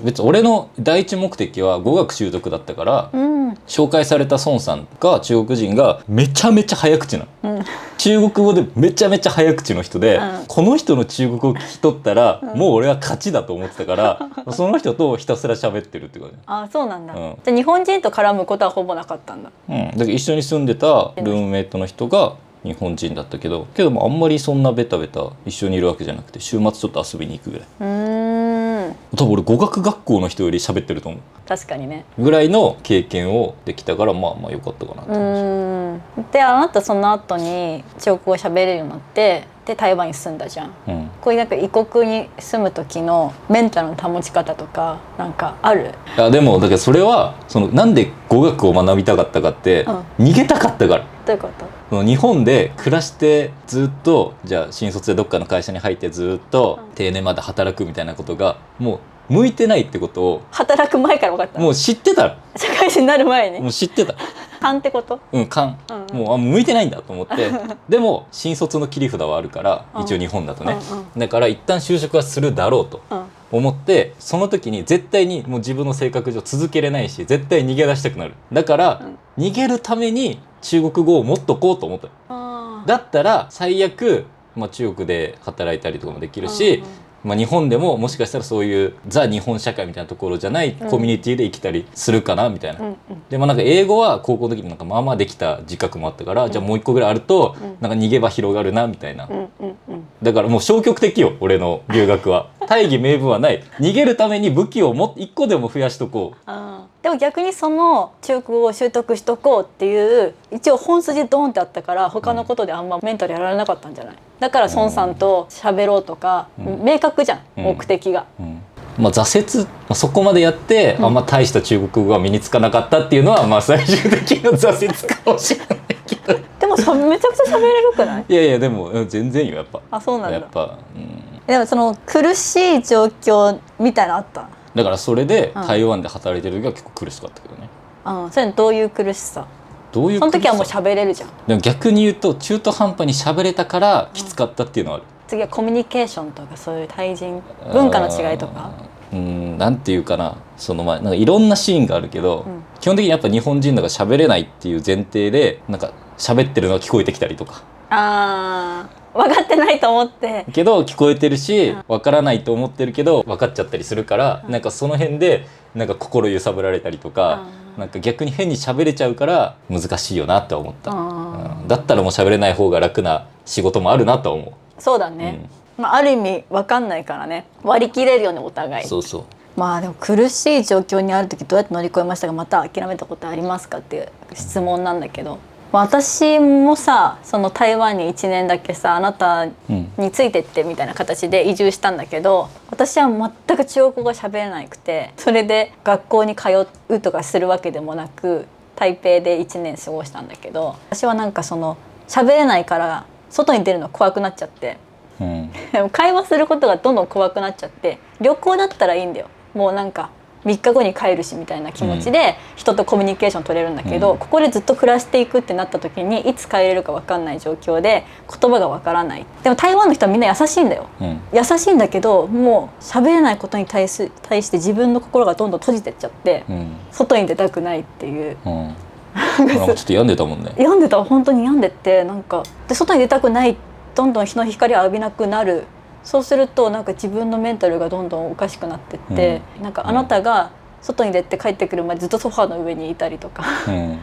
別に俺の第一目的は語学習得だったから、紹介された孫さんが中国人がめちゃめちゃ早口なの、中国語でめちゃめちゃ早口の人で、この人の中国語を聞き取ったら、もう俺は勝ちだと思ってたからその人とひたすら喋ってるって感じ。そうなんだ、じゃあ日本人と絡むことはほぼなかったんだ。だから一緒に住んでたルームメイトの人が日本人だったけど、あんまりそんなベタベタ一緒にいるわけじゃなくて、週末ちょっと遊びに行くぐらい。多分俺語学学校の人より喋ってると思う。確かにね。ぐらいの経験をできたから、まあ良かったかなと思います。であなたその後に中国語喋れるようになってって台湾に住んだじゃん、うん、こういうなんか異国に住む時のメンタルの保ち方とかなんかある？いやでもだけどそれはなんで語学を学びたかったかって、逃げたかったから。どういうこと？日本で暮らしてずっとじゃあ新卒でどっかの会社に入ってずっと定年まで働くみたいなことがもう向いてないってことを働く前から分かった？もう知ってた。社会人になる前にもう知ってた。勘ってこと？勘、もう向いてないんだと思ってでも新卒の切り札はあるから、一応日本だとね、だから一旦就職はするだろうと思って、その時に絶対にもう自分の性格上続けれないし絶対逃げ出したくなる。だから、逃げるために中国語を持っとこうと思った。だったら最悪、中国で働いたりとかもできるし、日本でももしかしたらそういうザ日本社会みたいなところじゃないコミュニティで生きたりするかなみたいな、でもなんか英語は高校の時になんかまあまあできた自覚もあったから、じゃあもう一個ぐらいあるとなんか逃げ場広がるなみたいな、だからもう消極的よ俺の留学は。大義名分はない。逃げるために武器を一個でも増やしとこう。でも逆にその中国語を習得しとこうっていう一応本筋ドーンってあったから他のことであんまメンタルやられなかったんじゃない？だから孫さんと喋ろうとか、明確じゃん、目的が。挫折、そこまでやってあんま大した中国語が身につかなかったっていうのは最終的な挫折かもしれないけどでもめちゃくちゃ喋れるくない？いやでも全然よやっぱ。あ、そうなんだ。やっぱ、でもその苦しい状況みたいなのあった？だからそれで台湾で働いてる時は結構苦しかったけどね。それどういう苦しさ？どういう苦しさ？その時はもう喋れるじゃん。でも逆に言うと中途半端に喋れたからきつかったっていうのはある。次はコミュニケーションとかそういう対人文化の違いとか。なんていうかな、なんかいろんなシーンがあるけど、基本的にやっぱ日本人だから喋れないっていう前提でなんか喋ってるのが聞こえてきたりとか。分かってないと思ってけど聞こえてるし、分からないと思ってるけど分かっちゃったりするから、なんかその辺でなんか心揺さぶられたりとか、なんか逆に変に喋れちゃうから難しいよなって思った。だったらもう喋れない方が楽な仕事もあるなと思う。そうだね、ある意味分かんないからね、割り切れるよねお互い。そうそう。でも苦しい状況にある時どうやって乗り越えましたか、また諦めたことありますかっていう質問なんだけど、私もさその台湾に1年だけさあなたについてってみたいな形で移住したんだけど、私は全く中国語が喋れなくて、それで学校に通うとかするわけでもなく台北で1年過ごしたんだけど、私はなんか喋れないから外に出るの怖くなっちゃって、でも会話することがどんどん怖くなっちゃって、旅行だったらいいんだよ、もうなんか3日後に帰るしみたいな気持ちで人とコミュニケーション取れるんだけど、ここでずっと暮らしていくってなった時にいつ帰れるか分かんない状況で言葉が分からない。でも台湾の人はみんな優しいんだよ、優しいんだけどもう喋れないことに対して自分の心がどんどん閉じてっちゃって、外に出たくないっていう、なんかちょっと病んでたもんね。病んでた、本当に病んでって、なんかで外に出たくない、どんどん日の光を浴びなくなる。そうするとなんか自分のメンタルがどんどんおかしくなってって、なんかあなたが外に出て帰ってくるまでずっとソファーの上にいたりとか、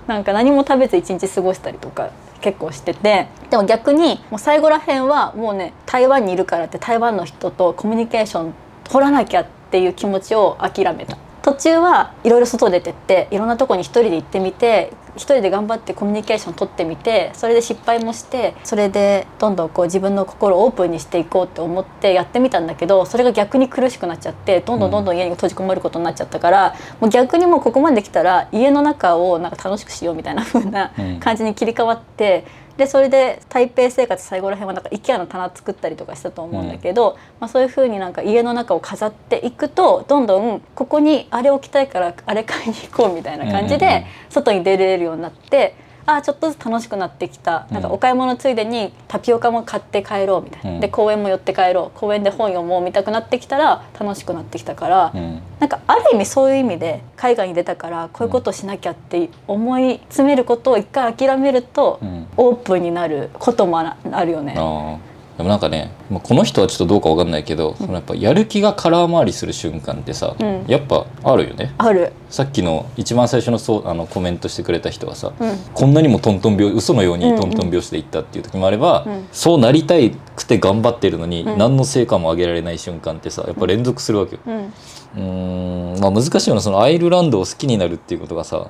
なんか何も食べず一日過ごしたりとか結構してて、でも逆にもう最後らへんはもうね、台湾にいるからって台湾の人とコミュニケーション取らなきゃっていう気持ちを諦めた。途中はいろいろ外出てっていろんなとこに一人で行ってみて、一人で頑張ってコミュニケーション取ってみて、それで失敗もして、それでどんどんこう自分の心をオープンにしていこうって思ってやってみたんだけど、それが逆に苦しくなっちゃって、どんどん家に閉じこもることになっちゃったから、もう逆にもうここまで来たら家の中をなんか楽しくしようみたいな風な感じに切り替わって、でそれで台北生活最後らへんはなんか IKEA の棚作ったりとかしたと思うんだけど、そういう風になんか家の中を飾っていくと、どんどんここにあれ置きたいからあれ買いに行こうみたいな感じで外に出れるようになって、ちょっとずつ楽しくなってきた。なんかお買い物ついでにタピオカも買って帰ろうみたいな、で公園も寄って帰ろう、公園で本読もう見たくなってきたら楽しくなってきたから、なんかある意味そういう意味で海外に出たからこういうことをしなきゃって思い詰めることを一回諦めると、オープンになることもあるよね。でもなんかね、まあ、この人はちょっとどうかわかんないけど、そのやっぱやる気が空回りする瞬間ってさ、やっぱあるよね。ある。さっきの一番最初のコメントしてくれた人はさ、こんなにもトントン拍子、嘘のようにトントン拍子でいったっていう時もあれば、そうなりたいくて頑張ってるのに、何の成果も上げられない瞬間ってさ、やっぱ連続するわけよ。まあ難しいよな、そのアイルランドを好きになるっていうことがさ、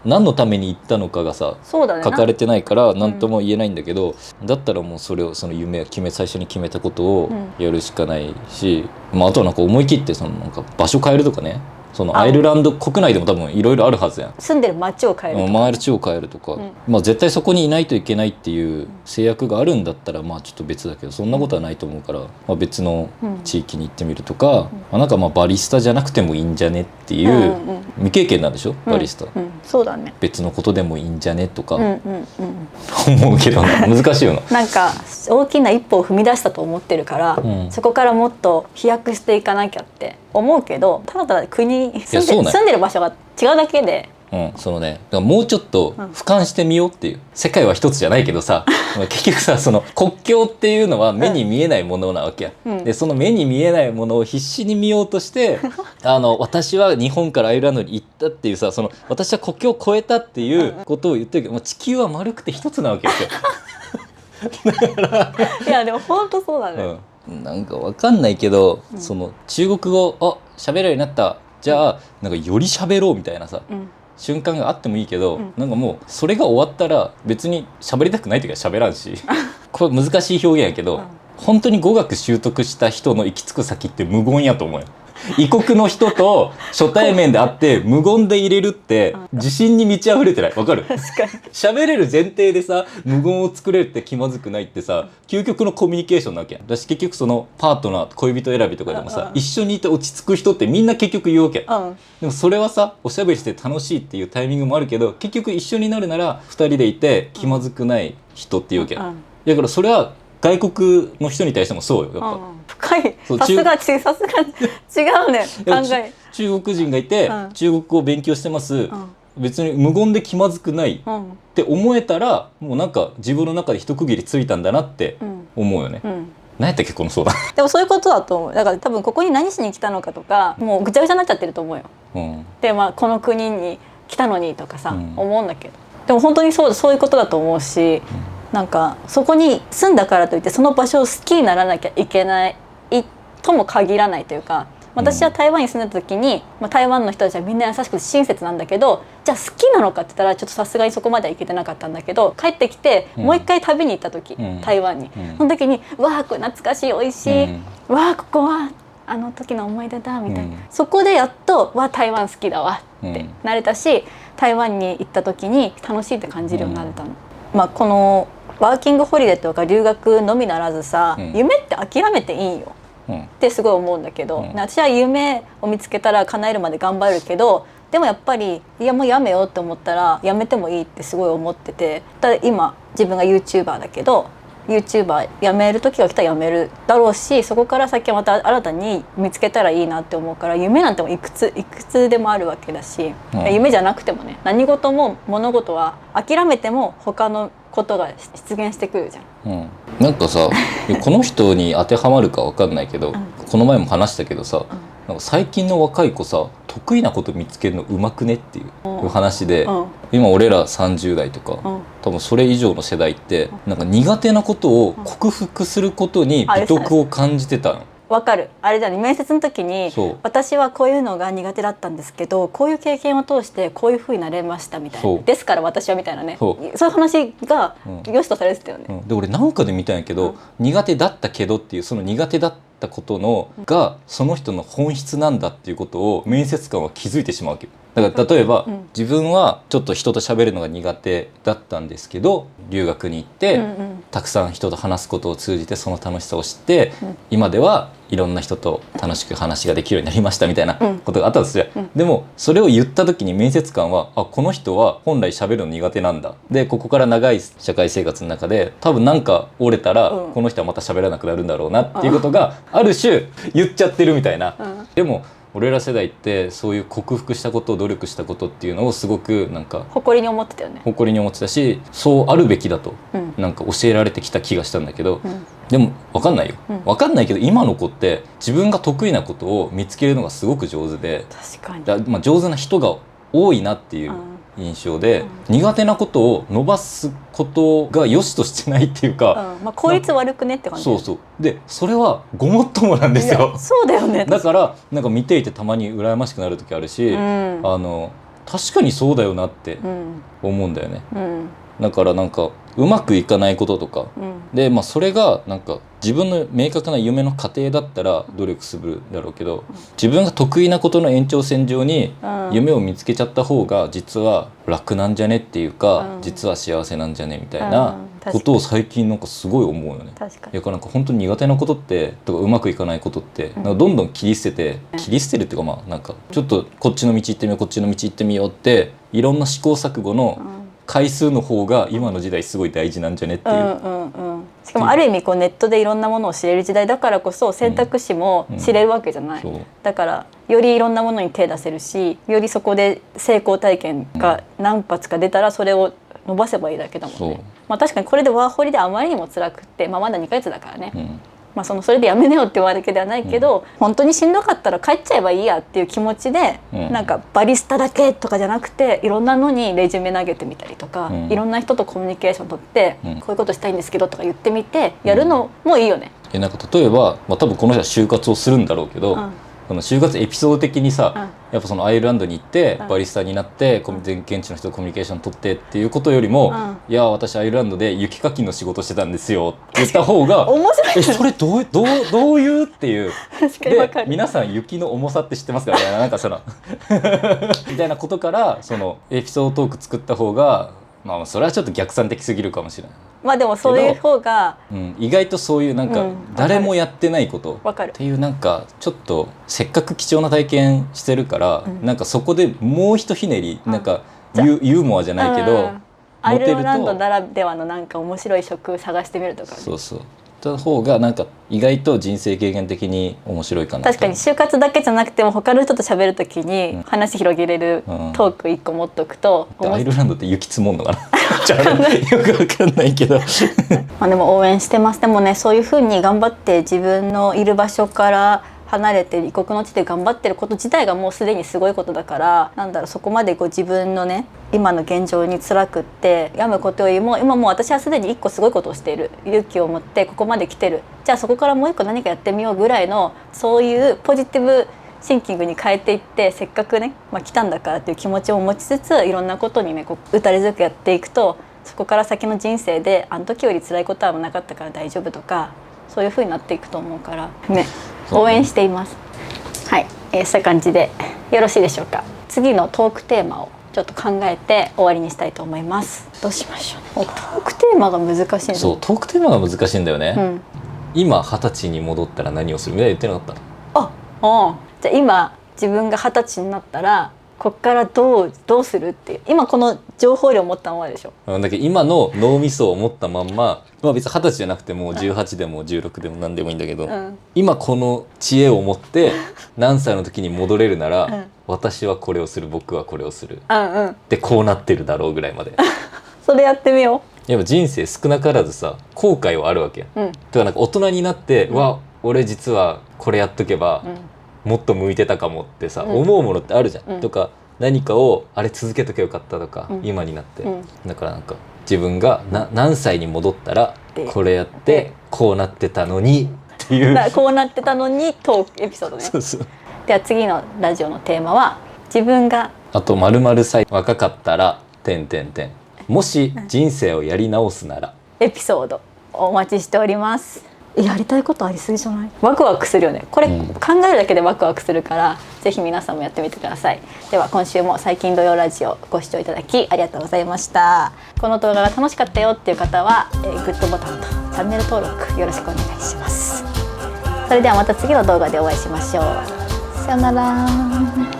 何のために行ったのかがさ、そうだね、書かれてないから何とも言えないんだけど、だったらもうそれを、その夢最初に決めたことをやるしかないし、まあ、あとはなんか思い切ってそのなんか場所変えるとかね、そのアイルランド国内でも多分いろいろあるはずやん。住んでる街を変えるとか、街を変えるとか、まあ絶対そこにいないといけないっていう制約があるんだったらまあちょっと別だけど、そんなことはないと思うから、まあ、別の地域に行ってみるとか、まあ、なんかまあバリスタじゃなくてもいいんじゃねっていう、未経験なんでしょバリスタ、そうだね、別のことでもいいんじゃねとか、思うけどな、難しいよな。なんか大きな一歩を踏み出したと思ってるから、そこからもっと飛躍していかなきゃって思うけど、ただただ国に住んでる場所が違うだけで、そのね、だからもうちょっと俯瞰してみようっていう、世界は一つじゃないけどさ結局さ、その国境っていうのは目に見えないものなわけや、でその目に見えないものを必死に見ようとして私は日本からアイルランドに行ったっていうさ、その私は国境を越えたっていうことを言ってるけど、もう地球は丸くて一つなわけですよだからいやでも本当そうだね、なんかわかんないけど、その中国語喋れるようになった、じゃあなんかより喋ろうみたいなさ、瞬間があってもいいけど、なんかもうそれが終わったら別に喋りたくない時は喋らんしこれ難しい表現やけど、本当に語学習得した人の行き着く先って無言やと思うよ。異国の人と初対面で会って無言で入れるって自信に満ち溢れてない？わかる？喋れる前提でさ、無言を作れるって気まずくないってさ、究極のコミュニケーションなわけやん。だし結局そのパートナー、恋人選びとかでもさ、一緒にいて落ち着く人ってみんな結局言うわけ。でもそれはさ、おしゃべりして楽しいっていうタイミングもあるけど、結局一緒になるなら2人でいて気まずくない人っていうわけや。だからそれは外国の人に対してもそうよ、やっぱ。深い。さすが違うね、考え。中国人がいて、中国語を勉強してます、別に無言で気まずくないって思えたら、もうなんか自分の中で一区切りついたんだなって思うよね。何やったっけこの相談でもそういうことだと思う。だから多分ここに何しに来たのかとか、もうぐちゃぐちゃになっちゃってると思うよ。でまあこの国に来たのにとかさ、思うんだけど、でも本当にそういうことだと思うし、なんかそこに住んだからといってその場所を好きにならなきゃいけないとも限らないというか、私は台湾に住んでた時に、台湾の人たちはみんな優しくて親切なんだけど、じゃあ好きなのかって言ったらちょっとさすがにそこまでは行けてなかったんだけど、帰ってきてもう一回旅に行った時、台湾に、その時に「わあこれ懐かしい、美味しい、わあここはあの時の思い出だ」みたいな、そこでやっと「わあ台湾好きだわ」ってなれたし、台湾に行った時に楽しいって感じるようになれたの。このワーキングホリデーとか留学のみならずさ、夢って諦めていいよってすごい思うんだけど、私は夢を見つけたら叶えるまで頑張るけど、でもやっぱりいやもうやめようって思ったらやめてもいいってすごい思ってて、ただ今自分が YouTuber だけど YouTuber やめる時が来たらやめるだろうし、そこから先はまた新たに見つけたらいいなって思うから、夢なんてもいくつでもあるわけだし、夢じゃなくてもね、何事も物事は諦めても他のことが出現してくるじゃん。なんかさこの人に当てはまるかわかんないけど、この前も話したけどさ、なんか最近の若い子さ、得意なこと見つけるのうまくねっていう話で、今俺ら30代とか、多分それ以上の世代ってなんか苦手なことを克服することに美徳を感じてたの。わかる。あれだね、面接の時に私はこういうのが苦手だったんですけど、こういう経験を通してこういう風になれましたみたいな、ですから私はみたいなね、そういう話が良しとされてたよね。で俺なんかで見たんやけど、苦手だったけどっていう、その苦手だったことのがその人の本質なんだっていうことを面接官は気づいてしまうわけよ。だから例えば、自分はちょっと人と喋るのが苦手だったんですけど、留学に行って、たくさん人と話すことを通じてその楽しさを知って、今ではいろんな人と楽しく話ができるようになりましたみたいなことがあったとする。でもそれを言った時に面接官は、あ、この人は本来喋るの苦手なんだ、でここから長い社会生活の中で多分なんか折れたら、この人はまた喋らなくなるんだろうなっていうことがある種言っちゃってるみたいな。でも俺ら世代ってそういう克服したこと努力したことっていうのをすごくなんか誇りに思ってたよね。誇りに思ってたし、そうあるべきだと、うんなんか教えられてきた気がしたんだけど、うんでも分かんないよ、うん分かんないけど今の子って自分が得意なことを見つけるのがすごく上手で、確かに。まあ、上手な人が多いなっていう印象で、苦手なことを伸ばすことが良しとしてないっていうか、まあ、効率悪くねって感じ。そうそうでそれはごもっともなんですよ。そうだよね。だからなんか見ていてたまに羨ましくなる時あるし、確かにそうだよなって思うんだよね。だからなんかうまくいかないこととか、で、まあ、それがなんか自分の明確な夢の過程だったら努力するだろうけど、自分が得意なことの延長線上に夢を見つけちゃった方が実は楽なんじゃねっていうか、実は幸せなんじゃねみたいなことを最近なんかすごい思うよね。確かに。だからなんか本当に苦手なことってとかうまくいかないことってなんかどんどん切り捨てて、切り捨てるっていうか、まあなんかちょっとこっちの道行ってみようこっちの道行ってみようっていろんな試行錯誤の回数の方が今の時代すごい大事なんじゃねっていう。しかもある意味こうネットでいろんなものを知れる時代だからこそ選択肢も知れるわけじゃない、だからよりいろんなものに手出せるし、よりそこで成功体験が何発か出たらそれを伸ばせばいいだけだもんね。まあ、確かにこれでワーホリであまりにも辛くって、まあ、まだ2ヶ月だからね、まあ、それでやめなよって言われるわけではないけど、本当にしんどかったら帰っちゃえばいいやっていう気持ちで、なんかバリスタだけとかじゃなくていろんなのにレジュメ投げてみたりとか、いろんな人とコミュニケーション取って、こういうことしたいんですけどとか言ってみてやるのもいいよね。なんか例えば、まあ、多分この人は就活をするんだろうけど、その就活エピソード的にさ、やっぱそのアイルランドに行ってバリスタになって現地の人とコミュニケーション取ってっていうことよりも、いや私アイルランドで雪かきの仕事してたんですよって言った方が面白い。それどういうっていうで、皆さん雪の重さって知ってますかみたいな、なんかそのみたいなことからそのエピソードトーク作った方が、まあそれはちょっと逆算的すぎるかもしれない。まあでもそういう方が、意外とそういうなんか誰もやってないことっていうなんかちょっとせっかく貴重な体験してるから、なんかそこでもうひとひねりなんかユーモアじゃないけど、アイルランドならではのなんか面白い職探してみるとか、そうそうた方がなんか意外と人生経験的に面白いかな。確かに就活だけじゃなくても他の人と喋るときに話広げれるトーク1個持っておくと、アイルランドって雪積もんのかなよくわかんないけどまあでも応援してます。でもね、そういう風に頑張って自分のいる場所から離れて異国の地で頑張ってること自体がもうすでにすごいことだから、なんだろう、そこまでこう自分のね今の現状に辛くって病むことよりも、今もう私はすでに1個すごいことをしている、勇気を持ってここまで来てる、じゃあそこからもう1個何かやってみようぐらいの、そういうポジティブシンキングに変えていって、せっかくね、まあ、来たんだからっていう気持ちを持ちつつ、いろんなことにねこう打たれ強くやっていくと、そこから先の人生であの時より辛いことはなかったから大丈夫とか、そういう風になっていくと思うからね、応援しています。はい、そういう感じでよろしいでしょうか。次のトークテーマをちょっと考えて終わりにしたいと思います。どうしましょうね。トークテーマが難しいの。そう、トークテーマが難しいんだよね。今20歳に戻ったら何をするみたいな言ってなかった？じゃあ今自分が20歳になったらこっからどうするっていう、今この情報量を持ったままでしょ。だけど今の脳みそを持ったまんま、まあ別に20歳じゃなくても18でも16でも何でもいいんだけど、今この知恵を持って何歳の時に戻れるなら、私はこれをする、僕はこれをする、でこうなってるだろうぐらいまでそれやってみよう。やっぱ人生少なからずさ後悔はあるわけや、だからなんか大人になって、わ俺実はこれやっとけば、もっと向いてたかもってさ、思うものってあるじゃん、とか何かをあれ続けとけばよかったとか、今になって、だからなんか自分が何歳に戻ったらこれやってこうなってたのにっていうこうなってたのにトークエピソードね。そうそう。では次のラジオのテーマは、自分があと〇〇歳若かったらもし人生をやり直すなら、エピソードお待ちしております。やりたいことありすぎじゃない？ワクワクするよね。これ、考えるだけでワクワクするから、ぜひ皆さんもやってみてください。では今週も最近土曜ラジオご視聴いただきありがとうございました。この動画が楽しかったよっていう方は、グッドボタンとチャンネル登録よろしくお願いします。それではまた次の動画でお会いしましょう。さよなら。